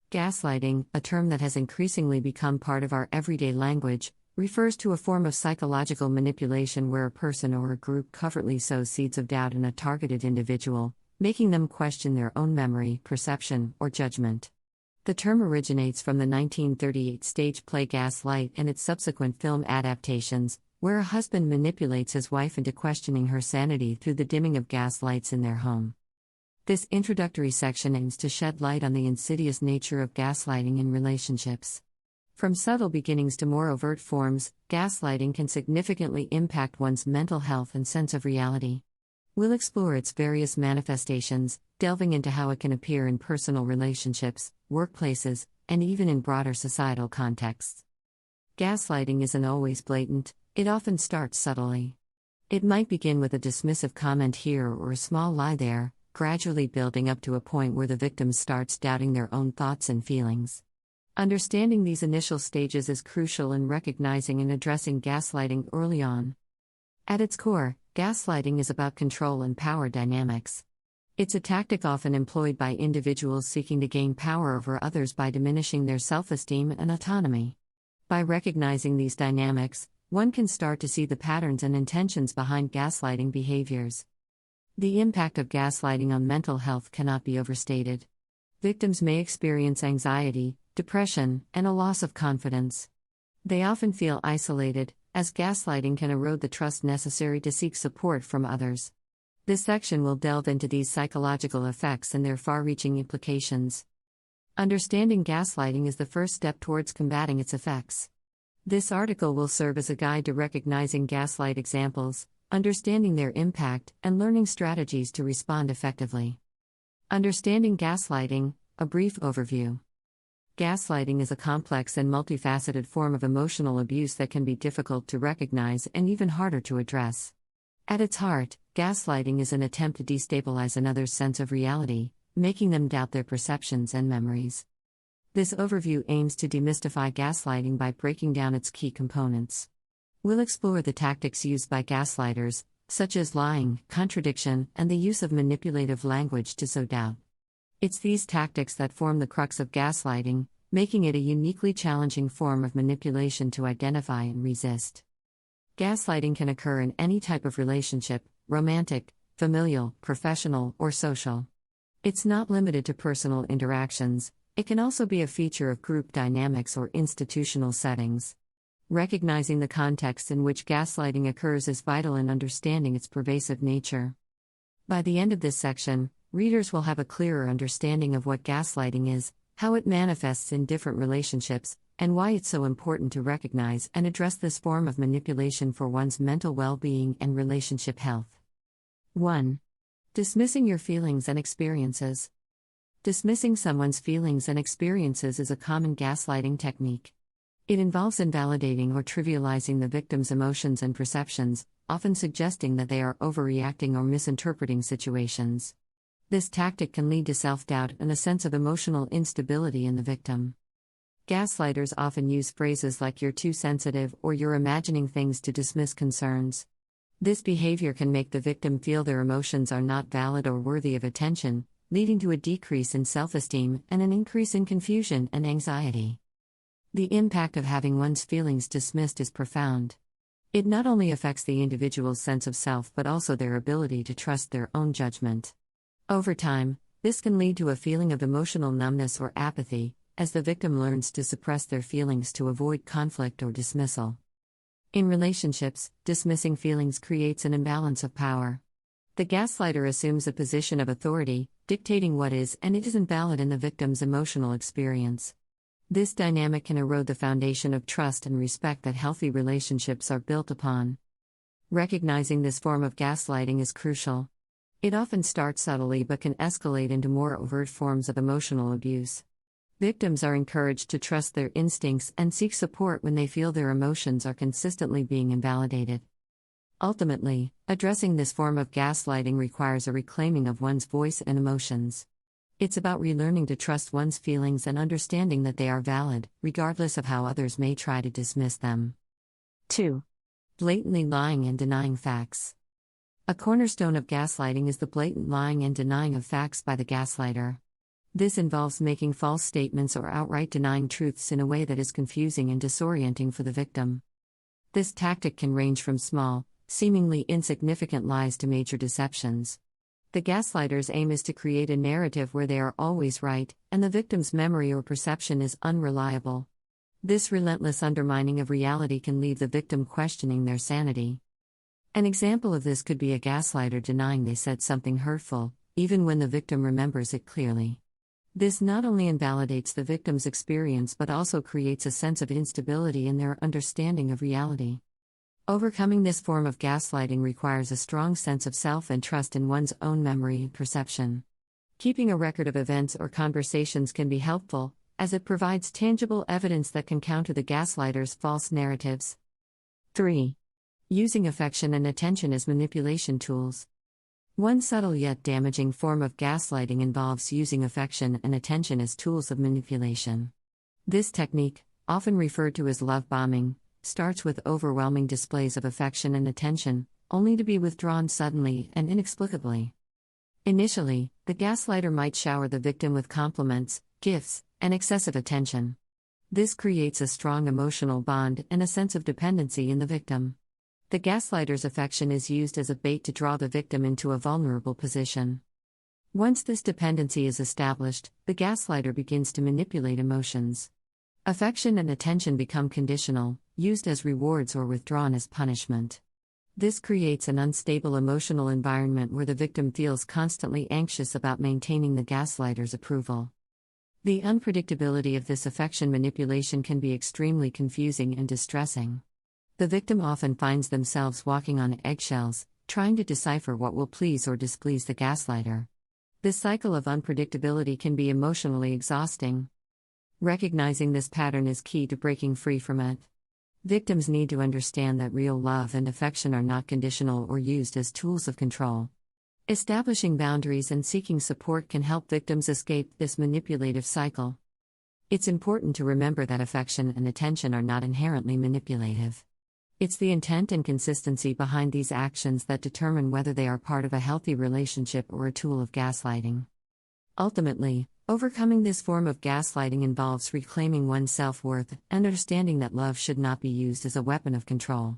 Gaslighting, a term that has increasingly become part of our everyday language, refers to a form of psychological manipulation where a person or a group covertly sows seeds of doubt in a targeted individual, making them question their own memory, perception, or judgment. The term originates from the 1938 stage play Gaslight and its subsequent film adaptations, where a husband manipulates his wife into questioning her sanity through the dimming of gas lights in their home. This introductory section aims to shed light on the insidious nature of gaslighting in relationships. From subtle beginnings to more overt forms, gaslighting can significantly impact one's mental health and sense of reality. We'll explore its various manifestations, delving into how it can appear in personal relationships, workplaces, and even in broader societal contexts. Gaslighting isn't always blatant, it often starts subtly. It might begin with a dismissive comment here or a small lie there, gradually building up to a point where the victim starts doubting their own thoughts and feelings. Understanding these initial stages is crucial in recognizing and addressing gaslighting early on. At its core, gaslighting is about control and power dynamics. It's a tactic often employed by individuals seeking to gain power over others by diminishing their self-esteem and autonomy. By recognizing these dynamics, one can start to see the patterns and intentions behind gaslighting behaviors. The impact of gaslighting on mental health cannot be overstated. Victims may experience anxiety, depression, and a loss of confidence. They often feel isolated, as gaslighting can erode the trust necessary to seek support from others. This section will delve into these psychological effects and their far-reaching implications. Understanding gaslighting is the first step towards combating its effects. This article will serve as a guide to recognizing gaslight examples, understanding their impact, and learning strategies to respond effectively. Understanding gaslighting, a brief overview. Gaslighting is a complex and multifaceted form of emotional abuse that can be difficult to recognize and even harder to address. At its heart, gaslighting is an attempt to destabilize another's sense of reality, making them doubt their perceptions and memories. This overview aims to demystify gaslighting by breaking down its key components. We'll explore the tactics used by gaslighters, such as lying, contradiction, and the use of manipulative language to sow doubt. It's these tactics that form the crux of gaslighting, making it a uniquely challenging form of manipulation to identify and resist. Gaslighting can occur in any type of relationship: romantic, familial, professional, or social. It's not limited to personal interactions, it can also be a feature of group dynamics or institutional settings. Recognizing the context in which gaslighting occurs is vital in understanding its pervasive nature. By the end of this section, readers will have a clearer understanding of what gaslighting is, how it manifests in different relationships, and why it's so important to recognize and address this form of manipulation for one's mental well-being and relationship health. 1. Dismissing your feelings and experiences. Dismissing someone's feelings and experiences is a common gaslighting technique. It involves invalidating or trivializing the victim's emotions and perceptions, often suggesting that they are overreacting or misinterpreting situations. This tactic can lead to self-doubt and a sense of emotional instability in the victim. Gaslighters often use phrases like "you're too sensitive" or "you're imagining things" to dismiss concerns. This behavior can make the victim feel their emotions are not valid or worthy of attention, leading to a decrease in self-esteem and an increase in confusion and anxiety. The impact of having one's feelings dismissed is profound. It not only affects the individual's sense of self but also their ability to trust their own judgment. Over time, this can lead to a feeling of emotional numbness or apathy, as the victim learns to suppress their feelings to avoid conflict or dismissal. In relationships, dismissing feelings creates an imbalance of power. The gaslighter assumes a position of authority, dictating what is and isn't valid in the victim's emotional experience. This dynamic can erode the foundation of trust and respect that healthy relationships are built upon. Recognizing this form of gaslighting is crucial. It often starts subtly but can escalate into more overt forms of emotional abuse. Victims are encouraged to trust their instincts and seek support when they feel their emotions are consistently being invalidated. Ultimately, addressing this form of gaslighting requires a reclaiming of one's voice and emotions. It's about relearning to trust one's feelings and understanding that they are valid, regardless of how others may try to dismiss them. 2. Blatantly lying and denying facts. A cornerstone of gaslighting is the blatant lying and denying of facts by the gaslighter. This involves making false statements or outright denying truths in a way that is confusing and disorienting for the victim. This tactic can range from small, seemingly insignificant lies to major deceptions. The gaslighter's aim is to create a narrative where they are always right, and the victim's memory or perception is unreliable. This relentless undermining of reality can leave the victim questioning their sanity. An example of this could be a gaslighter denying they said something hurtful, even when the victim remembers it clearly. This not only invalidates the victim's experience but also creates a sense of instability in their understanding of reality. Overcoming this form of gaslighting requires a strong sense of self and trust in one's own memory and perception. Keeping a record of events or conversations can be helpful, as it provides tangible evidence that can counter the gaslighter's false narratives. 3. Using affection and attention as manipulation tools. One subtle yet damaging form of gaslighting involves using affection and attention as tools of manipulation. This technique, often referred to as love bombing, starts with overwhelming displays of affection and attention, only to be withdrawn suddenly and inexplicably. Initially, the gaslighter might shower the victim with compliments, gifts, and excessive attention. This creates a strong emotional bond and a sense of dependency in the victim. The gaslighter's affection is used as a bait to draw the victim into a vulnerable position. Once this dependency is established, the gaslighter begins to manipulate emotions. Affection and attention become conditional, used as rewards or withdrawn as punishment. This creates an unstable emotional environment where the victim feels constantly anxious about maintaining the gaslighter's approval. The unpredictability of this affection manipulation can be extremely confusing and distressing. The victim often finds themselves walking on eggshells, trying to decipher what will please or displease the gaslighter. This cycle of unpredictability can be emotionally exhausting. Recognizing this pattern is key to breaking free from it. Victims need to understand that real love and affection are not conditional or used as tools of control. Establishing boundaries and seeking support can help victims escape this manipulative cycle. It's important to remember that affection and attention are not inherently manipulative. It's the intent and consistency behind these actions that determine whether they are part of a healthy relationship or a tool of gaslighting. Ultimately, overcoming this form of gaslighting involves reclaiming one's self-worth and understanding that love should not be used as a weapon of control.